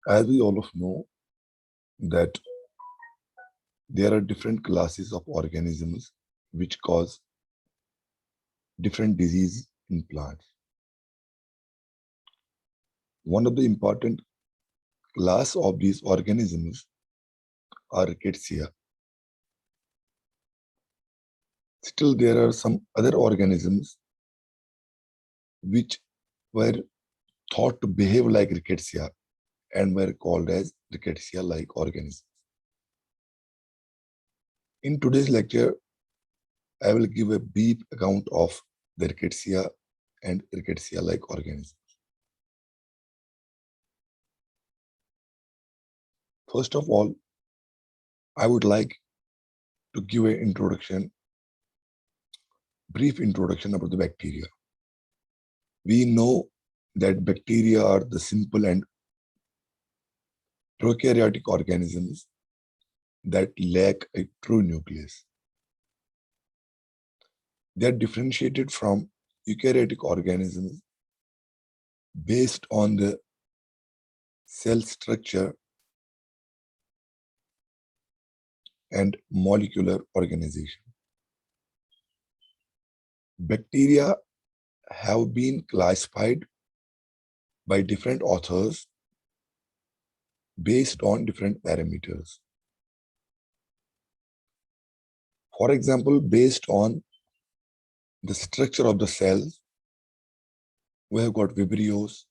As we all of know that there are different classes of organisms which cause different diseases in plants. One of the important class of these organisms are Rickettsia. Still, there are some other organisms which were thought to behave like Rickettsia and were called as Rickettsia-like organisms. In today's lecture, I will give a brief account of the Rickettsia and Rickettsia-like organisms. First of all, I would like to give an brief introduction about the bacteria. We know that bacteria are the simple and prokaryotic organisms that lack a true nucleus. They are differentiated from eukaryotic organisms based on the cell structure and molecular organization. Bacteria have been classified by different authors based on different parameters. For example, based on the structure of the cells, we have got Vibrios,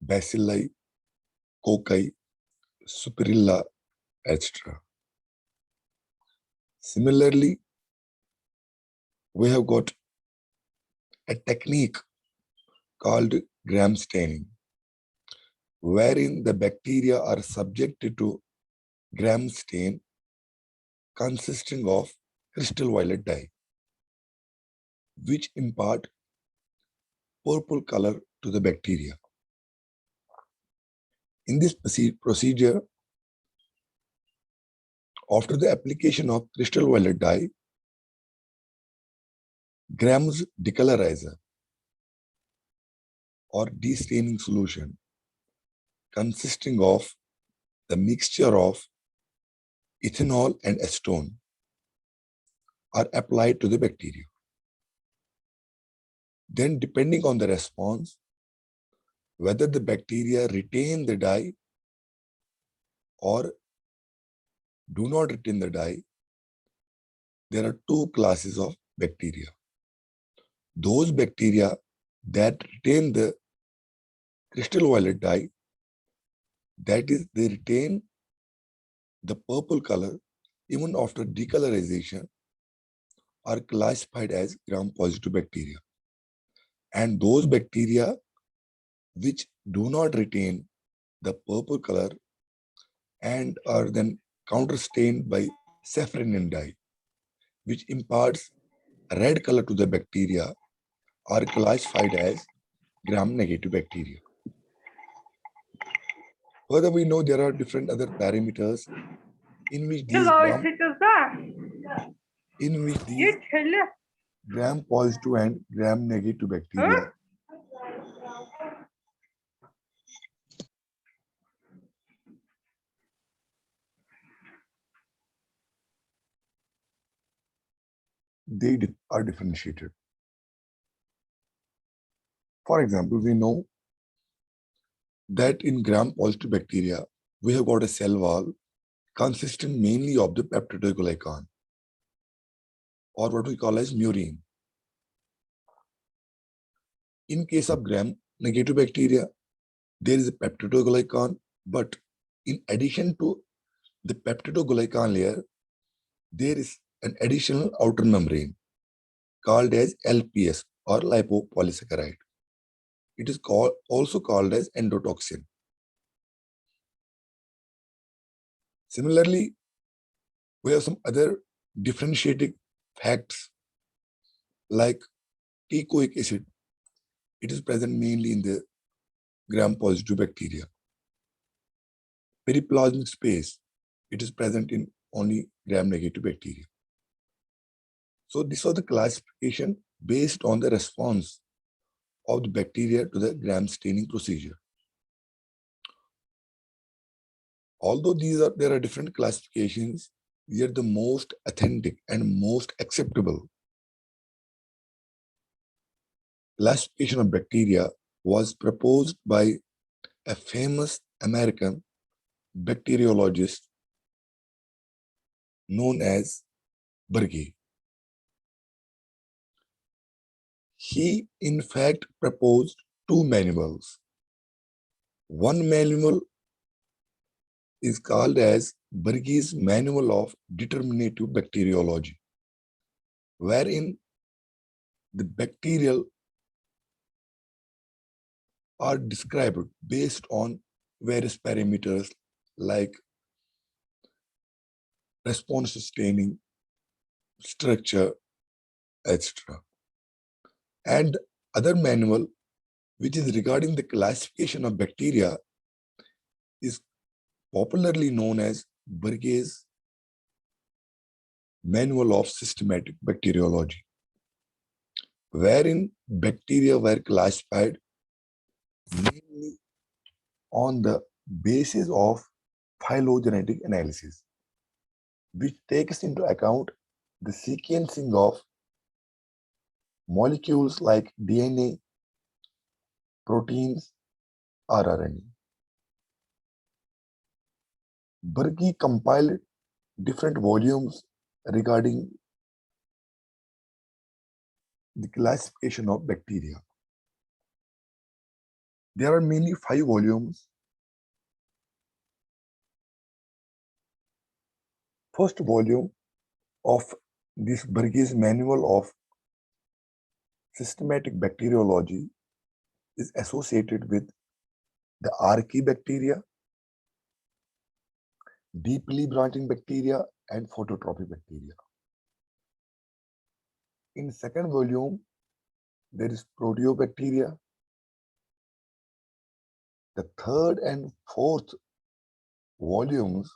Bacilli, Cocci, Superilla, etc. Similarly, we have got a technique called Gram staining, wherein the bacteria are subjected to Gram stain consisting of crystal violet dye, which impart purple color to the bacteria. In this procedure, after the application of crystal violet dye, Gram's decolorizer or destaining solution consisting of the mixture of ethanol and acetone are applied to the bacteria. Then, depending on the response, whether the bacteria retain the dye or do not retain the dye, there are two classes of bacteria. Those bacteria that retain the crystal violet dye, that is, they retain the purple color even after decolorization, are classified as gram-positive bacteria. And those bacteria which do not retain the purple color and are then counterstained by safranin dye, which imparts red color to the bacteria, are classified as gram-negative bacteria. Further, we know there are different other parameters in which these gram-positive and gram-negative bacteria they are differentiated. For example, we know that in gram-positive bacteria, we have got a cell wall consisting mainly of the peptidoglycan, or what we call as murine. In case of gram-negative bacteria, there is a peptidoglycan, but in addition to the peptidoglycan layer, there is an additional outer membrane called as LPS or lipopolysaccharide. It is also called as endotoxin. Similarly, we have some other differentiating facts like teichoic acid. It is present mainly in the gram-positive bacteria. Periplasmic space, it is present in only gram-negative bacteria. So this was the classification based on the response of the bacteria to the Gram staining procedure. Although there are different classifications, yet the most authentic and most acceptable classification of bacteria was proposed by a famous American bacteriologist known as Berge. He, in fact, proposed two manuals. One manual is called as Berge's Manual of Determinative Bacteriology, wherein the bacterial are described based on various parameters like response to staining, structure, etc. And other manual, which is regarding the classification of bacteria, is popularly known as Berge's Manual of Systematic Bacteriology, wherein bacteria were classified mainly on the basis of phylogenetic analysis, which takes into account the sequencing of molecules like DNA, proteins, or RNA. Berge compiled different volumes regarding the classification of bacteria. There are mainly 5 volumes. First volume of this Berge's Manual of Systematic Bacteriology is associated with the Archaebacteria, deeply branching bacteria, and phototrophic bacteria. In second volume, there is Proteobacteria. The third and fourth volumes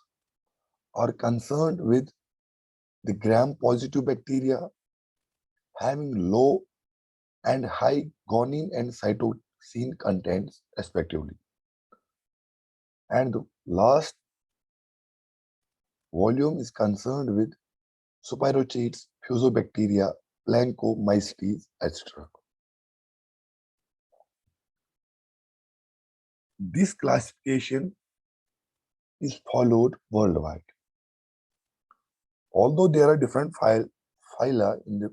are concerned with the gram-positive bacteria having low and high guanine and cytosine contents respectively. And the last volume is concerned with Spirochetes, Fusobacteria, Plancomycetes, etc. This classification is followed worldwide. Although there are different phyla in the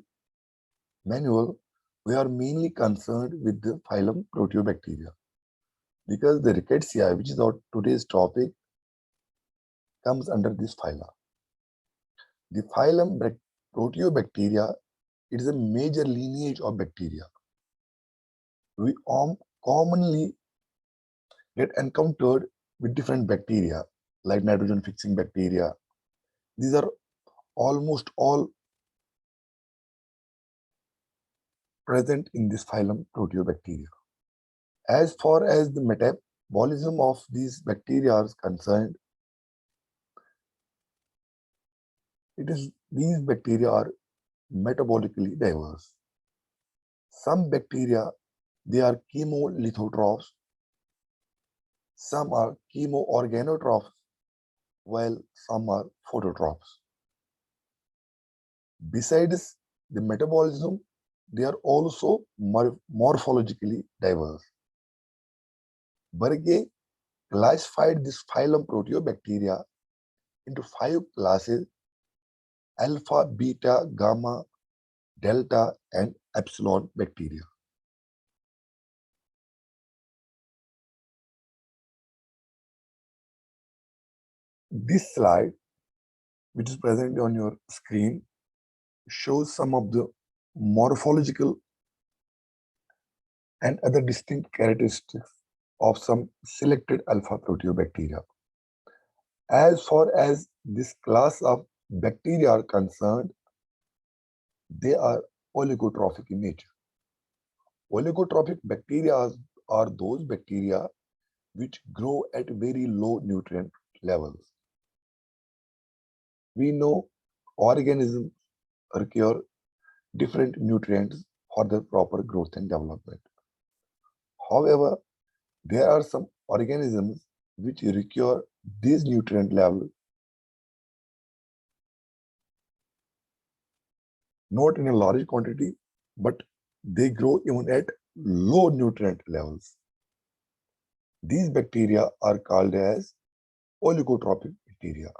manual, we are mainly concerned with the phylum Proteobacteria because the Rickettsia, which is our today's topic, comes under this phyla. The phylum Proteobacteria, it is a major lineage of bacteria. We commonly get encountered with different bacteria like nitrogen fixing bacteria. These are almost all present in this phylum Proteobacteria. As far as the metabolism of these bacteria is concerned, these bacteria are metabolically diverse. Some bacteria, they are chemolithotrophs, some are chemoorganotrophs, while some are phototrophs. Besides the metabolism, they are also morphologically diverse. Berge classified this phylum Proteobacteria into 5 classes: alpha, beta, gamma, delta, and epsilon bacteria. This slide, which is present on your screen, shows some of the morphological and other distinct characteristics of some selected alpha Proteobacteria. As far as this class of bacteria are concerned, they are oligotrophic in nature. Oligotrophic bacteria are those bacteria which grow at very low nutrient levels. We know organisms require different nutrients for their proper growth and development. However, there are some organisms which require these nutrient levels not in a large quantity, but they grow even at low nutrient levels. These bacteria are called as oligotrophic bacteria.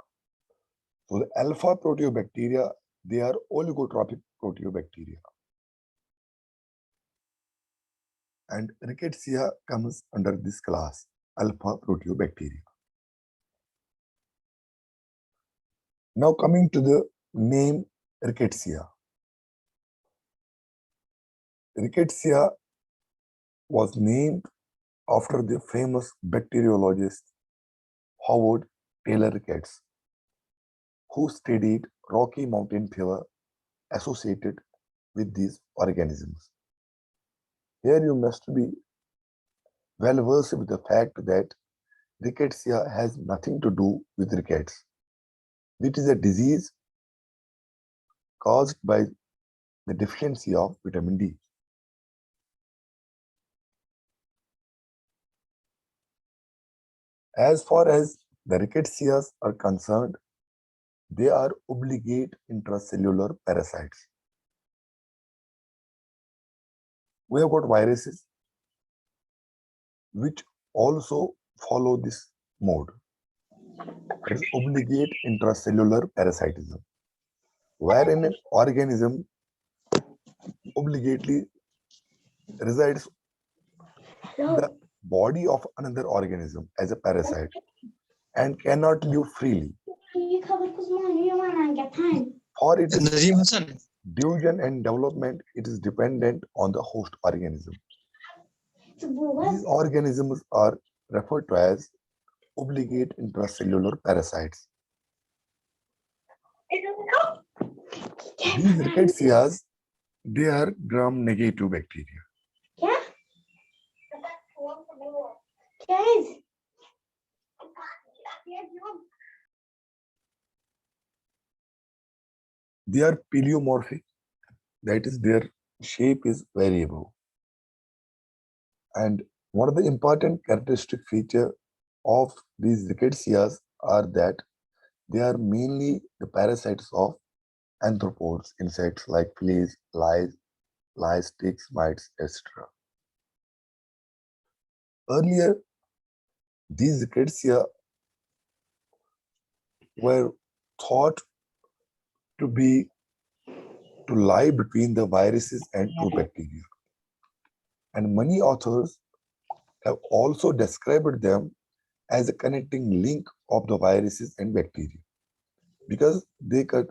So the alpha proteobacteria, they are oligotrophic proteobacteria. And Rickettsia comes under this class, alpha proteobacteria. Now coming to the name Rickettsia. Rickettsia was named after the famous bacteriologist Howard Taylor Ricketts, who studied Rocky Mountain fever associated with these organisms. Here you must be well versed with the fact that Rickettsia has nothing to do with rickets, which is a disease caused by the deficiency of vitamin D. As far as the Rickettsia are concerned, they are obligate intracellular parasites. We have got viruses which also follow this mode. It is obligate intracellular parasitism, wherein an organism obligately resides in the body of another organism as a parasite and cannot live freely. For its diffusion and development, it is dependent on the host organism. These organisms are referred to as obligate intracellular parasites. These Rickettsia, they are gram-negative bacteria. They are paleomorphic, that is, their shape is variable. And one of the important characteristic feature of these Rickettsia are that they are mainly the parasites of arthropods, insects like fleas, lice, ticks, mites, etc. Earlier, these Rickettsia were thought to lie between the viruses and true bacteria. And many authors have also described them as a connecting link of the viruses and bacteria, because they could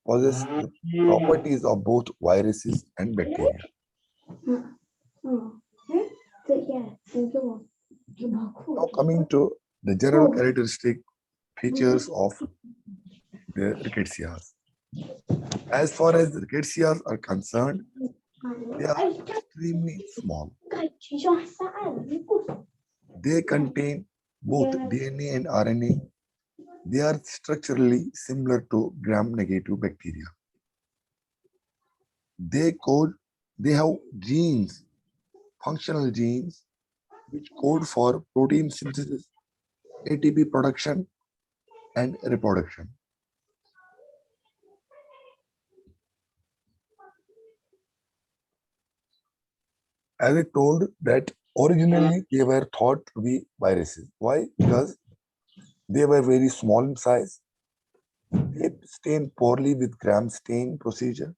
possess the properties of both viruses and bacteria. Now coming to the general characteristic features of the Rickettsia. As far as the Rickettsia are concerned, they are extremely small. They contain both DNA and RNA. They are structurally similar to gram-negative bacteria. They have genes, functional genes, which code for protein synthesis, ATP production, and reproduction. As I told that originally they were thought to be viruses. Why? Because they were very small in size. They stain poorly with gram stain procedure,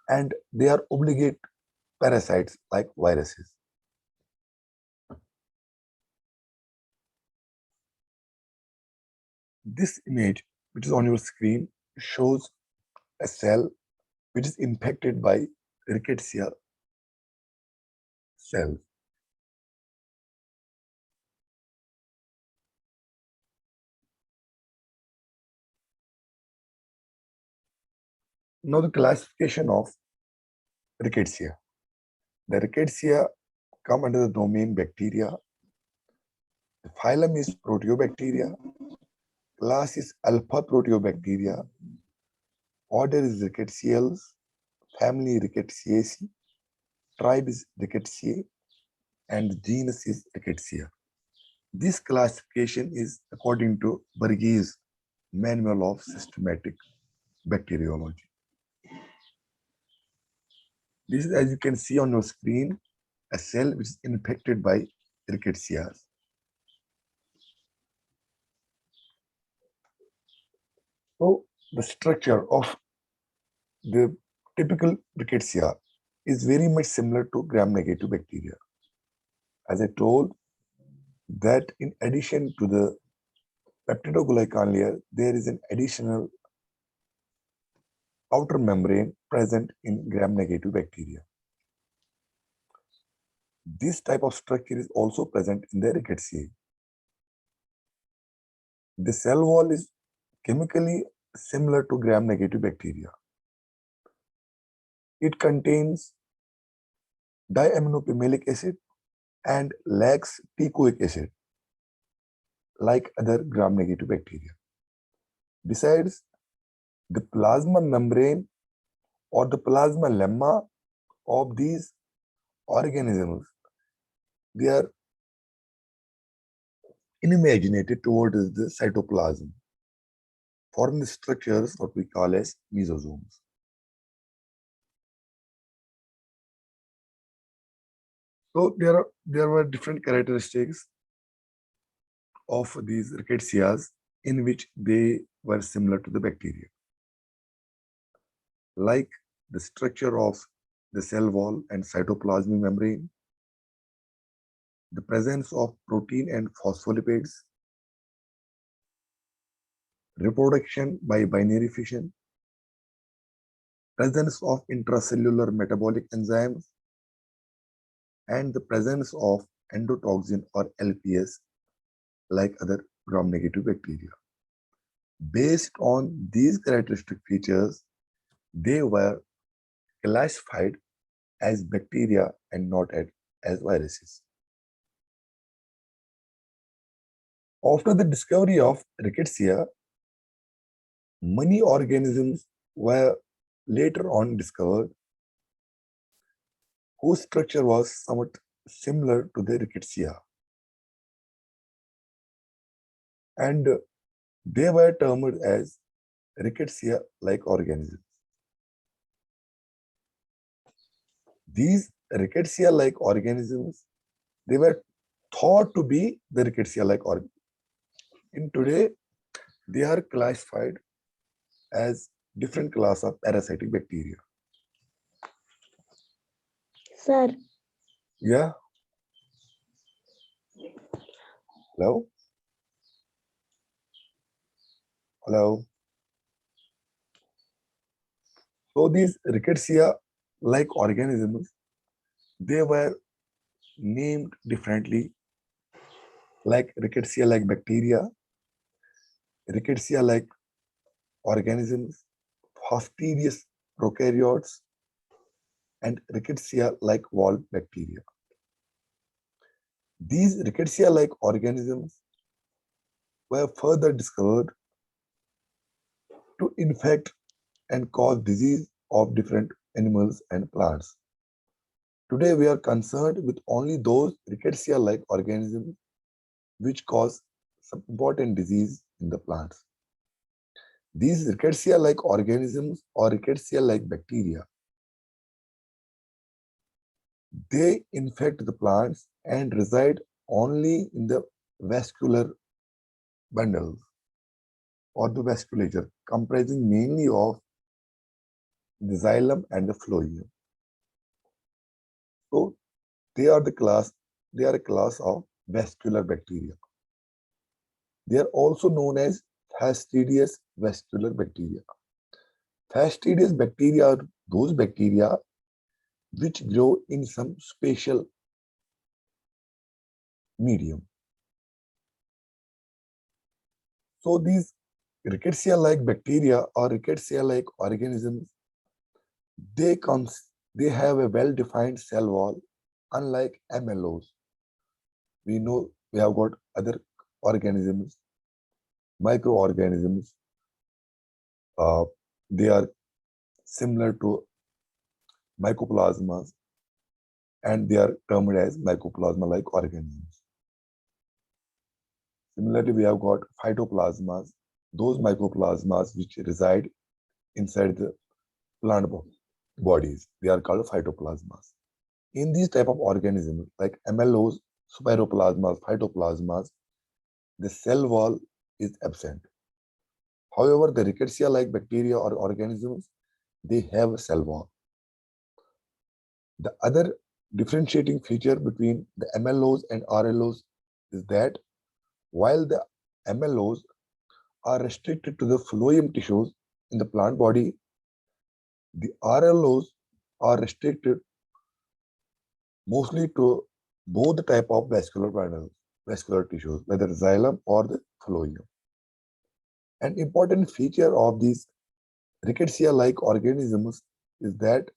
and they are obligate parasites like viruses. This image, which is on your screen, shows a cell which is infected by Rickettsia cells. Now the classification of Rickettsia. The Rickettsia come under the domain bacteria. The phylum is Proteobacteria. Class is Alpha Proteobacteria. Order is Rickettsiales. Family Rickettsiaceae. Tribe is Rickettsia. and the genus is Rickettsia. This classification is according to Burgess' Manual of Systematic Bacteriology. This is, as you can see on your screen, a cell which is infected by Rickettsia. So the structure of the typical Rickettsia is very much similar to gram-negative bacteria. As I told, that in addition to the peptidoglycan layer, there is an additional outer membrane present in gram-negative bacteria. This type of structure is also present in the Rickettsia. The cell wall is chemically similar to gram-negative bacteria. It contains diaminopimelic acid and lacks teichoic acid, like other gram-negative bacteria. Besides, the plasma membrane or the plasma lemma of these organisms, they are inimaginated towards the cytoplasm, forming structures what we call as mesosomes. So there were different characteristics of these Rickettsia in which they were similar to the bacteria, like the structure of the cell wall and cytoplasmic membrane, the presence of protein and phospholipids, reproduction by binary fission, presence of intracellular metabolic enzymes, and the presence of endotoxin or LPS like other gram-negative bacteria. Based on these characteristic features, they were classified as bacteria and not as viruses. After the discovery of Rickettsia, many organisms were later on discovered whose structure was somewhat similar to the Rickettsia. And they were termed as Rickettsia-like organisms. These Rickettsia-like organisms, they were thought to be the Rickettsia-like organisms. In today, they are classified as different class of parasitic bacteria. Sir. Yeah. Hello? Hello? So these Rickettsia-like organisms, they were named differently, like Rickettsia-like bacteria, Rickettsia-like organisms, Fastidious prokaryotes, and Rickettsia-like walled bacteria. These Rickettsia-like organisms were further discovered to infect and cause disease of different animals and plants. Today, we are concerned with only those Rickettsia-like organisms which cause some important disease in the plants. These Rickettsia-like organisms or Rickettsia-like bacteria, they infect the plants and reside only in the vascular bundles or the vasculature, comprising mainly of the xylem and the phloem. So they are a class of vascular bacteria. They are also known as fastidious vascular bacteria. Fastidious bacteria are those bacteria which grow in some spatial medium. So these Rickettsia-like bacteria or Rickettsia-like organisms, they have a well-defined cell wall, unlike MLOs. We know we have got other organisms, microorganisms. They are similar to mycoplasmas. and they are termed as mycoplasma-like organisms. Similarly, we have got phytoplasmas, those mycoplasmas which reside inside the plant bodies. They are called phytoplasmas. In these type of organisms like MLOs, spiroplasmas, phytoplasmas, the cell wall is absent. However, the rickettsia-like bacteria or organisms, they have a cell wall. The other differentiating feature between the MLOs and RLOs is that while the MLOs are restricted to the phloem tissues in the plant body, the RLOs are restricted mostly to both the type of vascular tissues, whether xylem or the phloem. An important feature of these rickettsia-like organisms is that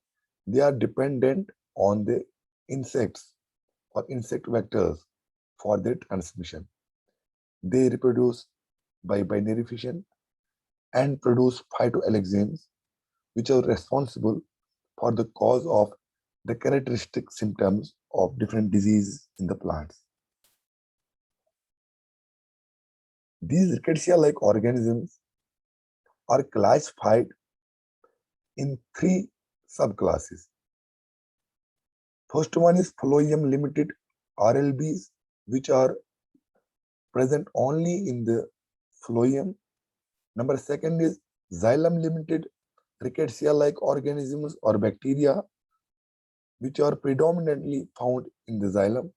they are dependent on the insects or insect vectors for their transmission. They reproduce by binary fission and produce phytoalexins, which are responsible for the cause of the characteristic symptoms of different diseases in the plants. These rickettsia-like organisms are classified in three subclasses. First one is phloem limited RLBs, which are present only in the phloem. Number second is xylem limited rickettsia-like organisms or bacteria, which are predominantly found in the xylem.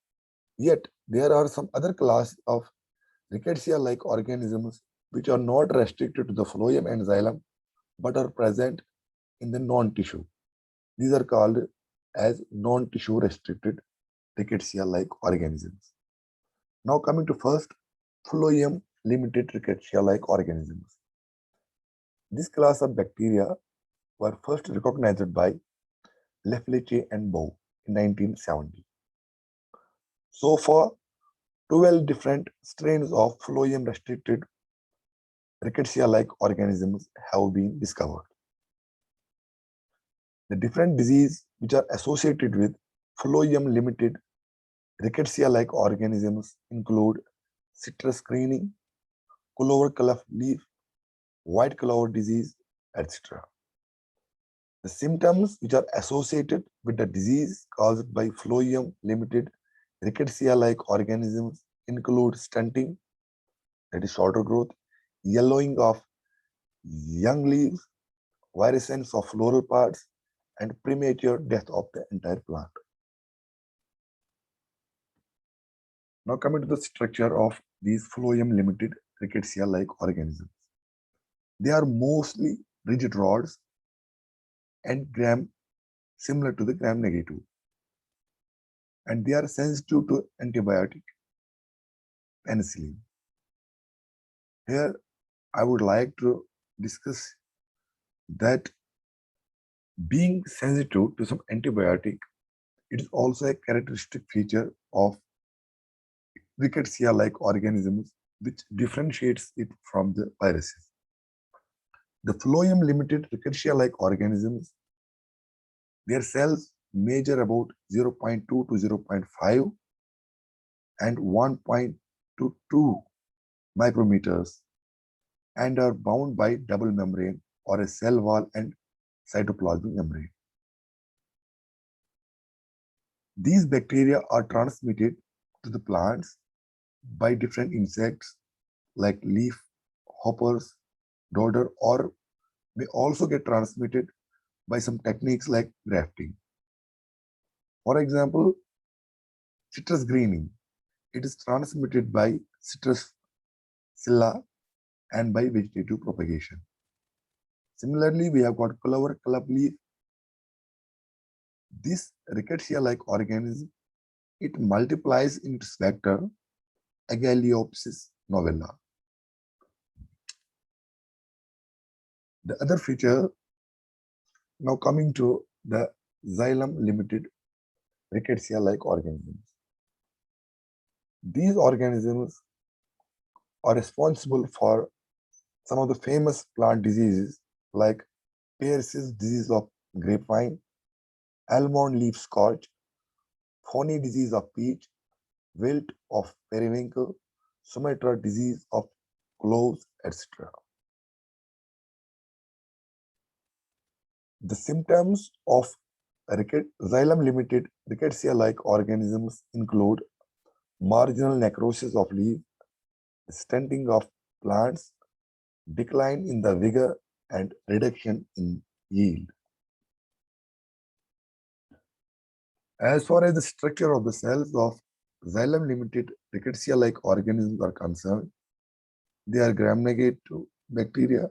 Yet there are some other class of rickettsia-like organisms which are not restricted to the phloem and xylem, but are present in the non-tissue. These are called as non-tissue restricted rickettsia-like organisms. Now coming to first, phloem limited rickettsia-like organisms. This class of bacteria were first recognized by Lefletier and Bow in 1970. So far, 12 different strains of phloem restricted rickettsia-like organisms have been discovered. The different diseases which are associated with phloem limited rickettsia-like organisms include citrus greening, clover cleft leaf, white clover disease, etc. The symptoms which are associated with the disease caused by phloem limited rickettsia-like organisms include stunting, that is shorter growth, yellowing of young leaves, virescence of floral parts, and premature death of the entire plant. Now coming to the structure of these phloem limited rickettsia-like organisms. They are mostly rigid rods and gram similar to the gram negative, and they are sensitive to antibiotic penicillin. Here I would like to discuss that being sensitive to some antibiotic, it is also a characteristic feature of rickettsia-like organisms which differentiates it from the viruses. The phloem limited rickettsia-like organisms, their cells measure about 0.2 to 0.5 and 1.2 to 2 micrometers and are bound by double membrane or a cell wall and cytoplasmic membrane. These bacteria are transmitted to the plants by different insects like leaf hoppers, dodder, or may also get transmitted by some techniques like grafting. For example, citrus greening, it is transmitted by citrus psylla and by vegetative propagation. Similarly, we have got clover club leaf. This rickettsia-like organism, it multiplies in its vector Agalaopsis novella. The other feature, now coming to the xylem limited rickettsia-like organisms. These organisms are responsible for some of the famous plant diseases like Pierce's disease of grapevine, almond leaf scorch, Phony disease of peach, wilt of periwinkle, Sumatra disease of cloves, etc. The symptoms of xylem-limited rickettsia-like organisms include marginal necrosis of leaves, stunting of plants, decline in the vigor, and reduction in yield. As far as the structure of the cells of xylem-limited rickettsia-like organisms are concerned, they are gram-negative bacteria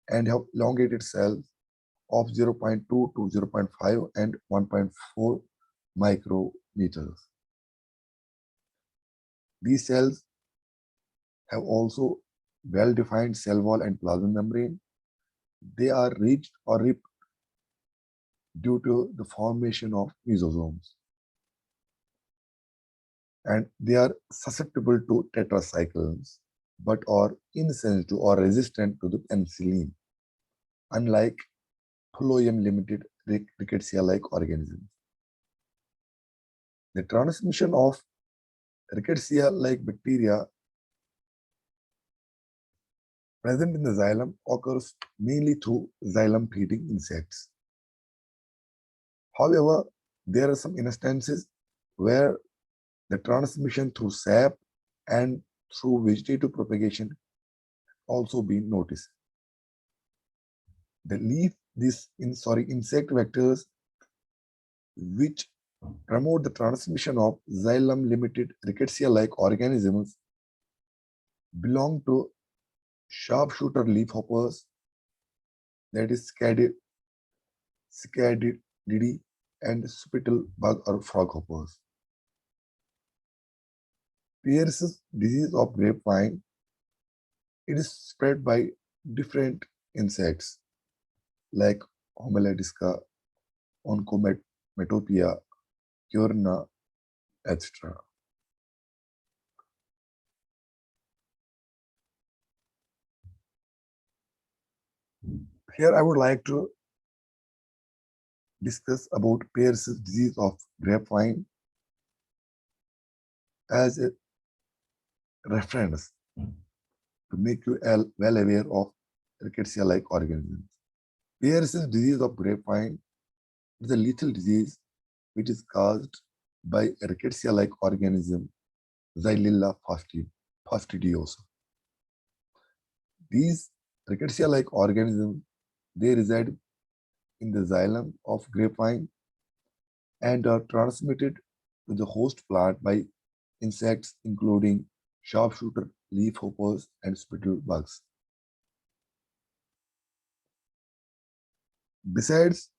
and have elongated cells of 0.2 to 0.5 and 1.4 micrometers. These cells have also well-defined cell wall and plasma membrane. They are ridged or ripped due to the formation of mesosomes. And they are susceptible to tetracyclines, but are insensitive or resistant to the penicillin, unlike phloem-limited rickettsia-like organisms. The transmission of rickettsia-like bacteria present in the xylem occurs mainly through xylem-feeding insects. However, there are some instances where the transmission through sap and through vegetative propagation also been noticed. Insect vectors which promote the transmission of xylem-limited rickettsia-like organisms belong to sharpshooter leafhoppers, that is Scadididae, and spittle bug or froghoppers. Pierce's disease of grapevine, it is spread by different insects like Homeladiska, Oncometopia, Curna, etc. Here I would like to discuss about Pierce's disease of grapevine as a reference to make you well aware of rickettsia-like organisms. Pierce's disease of grapevine is a lethal disease which is caused by a rickettsia-like organism, Xylella fastidiosa. These rickettsia-like organisms, they reside in the xylem of grapevine and are transmitted to the host plant by insects including sharpshooter leafhoppers and spittle bugs. Besides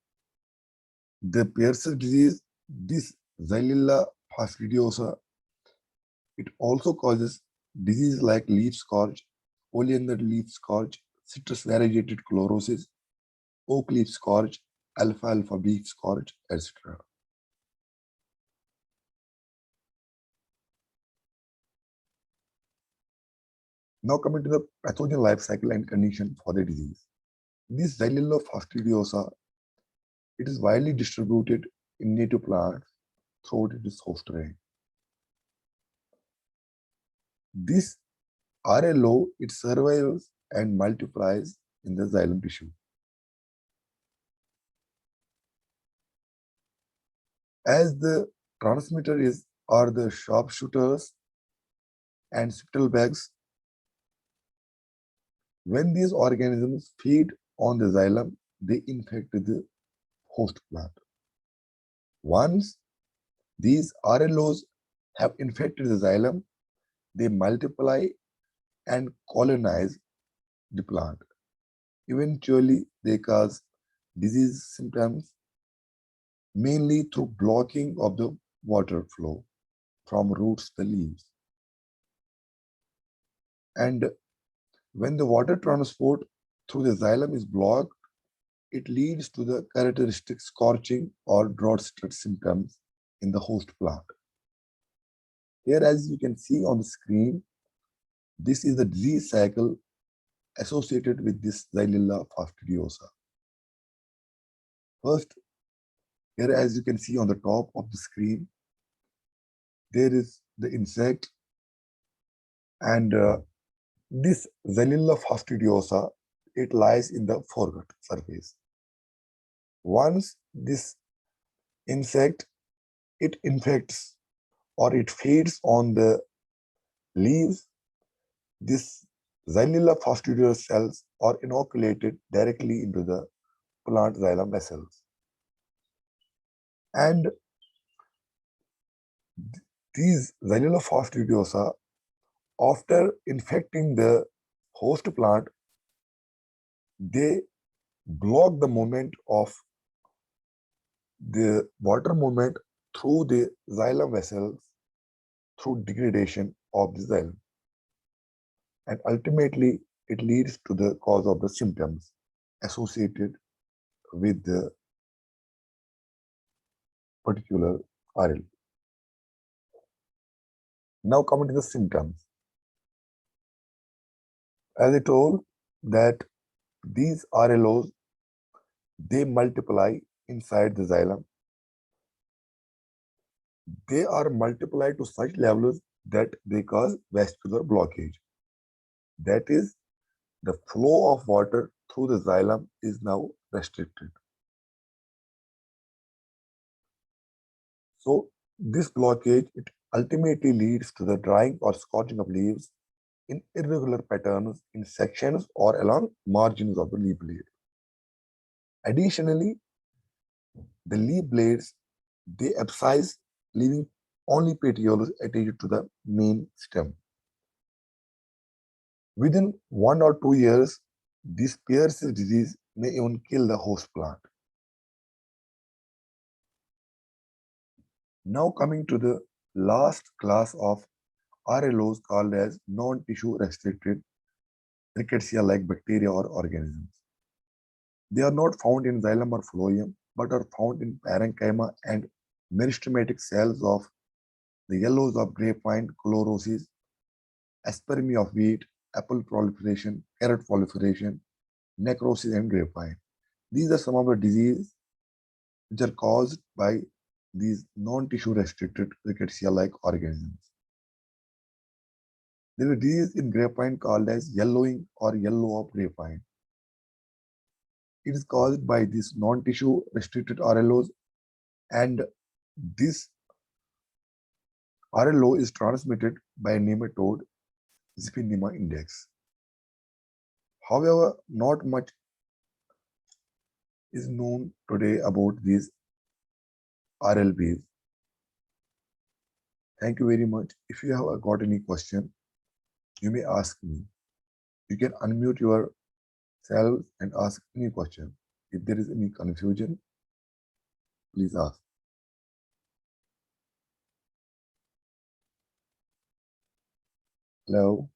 the Pierce's disease, this Xylella fastidiosa, it also causes diseases like leaf scourge, oleander leaf scourge, citrus variegated chlorosis, oak leaf scourge, alfalfa leaf scourge, etc. Now coming to the pathogen life cycle and condition for the disease. This Xylella fastidiosa, it is widely distributed in native plants throughout its host range. This RLO, it survives and multiplies in the xylem tissue. As the transmitter are the sharpshooters and spittlebugs, when these organisms feed on the xylem, they infect the host plant. Once these RLOs have infected the xylem, they multiply and colonize the plant. Eventually, they cause disease symptoms mainly through blocking of the water flow from roots to the leaves. And when the water transport through the xylem is blocked, it leads to the characteristic scorching or drought stress symptoms in the host plant. Here, as you can see on the screen, this is the disease cycle associated with this Xylella fastidiosa. First, here as you can see on the top of the screen, there is the insect, and this Xylella fastidiosa, it lies in the foregut surface. Once this insect, it infects or it feeds on the leaves, this Xylella fastidiosa cells are inoculated directly into the plant xylem vessels. And these Xylella fastidiosa, after infecting the host plant, they block the movement of the water movement through the xylem vessels through degradation of the xylem. And ultimately, it leads to the cause of the symptoms associated with the particular RL. Now coming to the symptoms. As I told that these RLOs, they multiply inside the xylem. They are multiplied to such levels that they cause vascular blockage. That is, the flow of water through the xylem is now restricted. So this blockage, it ultimately leads to the drying or scorching of leaves in irregular patterns in sections or along margins of the leaf blade. Additionally, the leaf blades, they abscess, leaving only petioles attached to the main stem. Within 1 or 2 years, this Pierce's disease may even kill the host plant. Now coming to the last class of RLOs called as non-tissue restricted rickettsia-like bacteria or organisms. They are not found in xylem or phloem, but are found in parenchyma and meristematic cells of the yellows of grapevine, chlorosis, aspermy of wheat, apple proliferation, carrot proliferation, necrosis, and grapevine. These are some of the diseases which are caused by these non-tissue restricted rickettsia-like organisms. There is a disease in grapevine called as yellowing or yellow of grapevine. It is caused by these non-tissue restricted RLOs, and this RLO is transmitted by a nematode, Zyphionema index. However, not much is known today about these RLBs. Thank you very much. If you have got any question, you may ask me. You can unmute yourself and ask any question. If there is any confusion, please ask. Hello.